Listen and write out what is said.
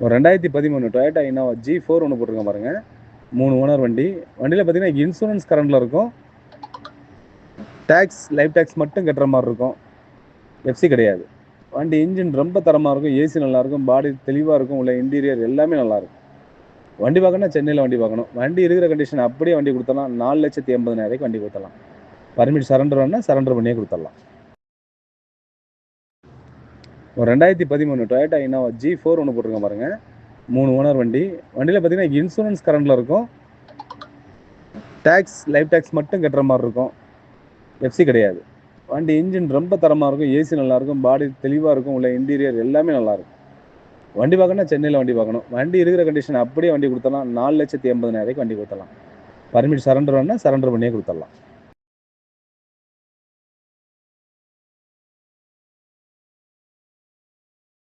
ஒரு 2013 Toyota Innova G4 ஒன்று போட்டிருக்கேன் பாருங்கள். 3 ஓனர் வண்டி. வண்டியில் பார்த்தீங்கன்னா இன்சூரன்ஸ் கரண்டில் இருக்கும். டேக்ஸ் லைஃப் டேக்ஸ் மட்டும் கட்டுற மாதிரி இருக்கும். எஃப்சி கிடையாது. வண்டி இன்ஜின் ரொம்ப தரமாக இருக்கும். ஏசி நல்லாயிருக்கும். பாடி தெளிவாக இருக்கும். உள்ள இன்டீரியர் எல்லாமே நல்லாயிருக்கும். வண்டி பார்க்கணும்னா சென்னையில் வண்டி பார்க்கணும். வண்டி இருக்கிற கண்டிஷன் அப்படியே வண்டி கொடுத்துடலாம். 4,80,000 வண்டி கொடுத்துடலாம். பர்மிட் சரண்டர் வேணால் சரண்டர் பண்ணியே கொடுத்துடலாம். ஒரு 2013 டொயோட்டா இனோவா G4 ஒன்று போட்டிருக்கேன் பாருங்கள். 3 ஓனர் வண்டி. வண்டியில் பார்த்தீங்கன்னா இன்சூரன்ஸ் கரண்டில் இருக்கும். டேக்ஸ் லைஃப் டேக்ஸ் மட்டும் கட்டுற மாதிரி இருக்கும். எஃப்சி கிடையாது. வண்டி இன்ஜின் ரொம்ப தரமாக இருக்கும். ஏசி நல்லாயிருக்கும். பாடி தெளிவாக இருக்கும். உள்ள இன்டீரியர் எல்லாமே நல்லாயிருக்கும். வண்டி பார்க்கணும்னா சென்னையில் வண்டி பார்க்கணும். வண்டி இருக்கிற கண்டிஷன் அப்படியே வண்டி கொடுத்துடலாம். 4,80,000 வண்டி கொடுத்துடலாம். பர்மிட் சரண்டர் வேணால் சரண்டர் பண்ணியே கொடுத்துடலாம்.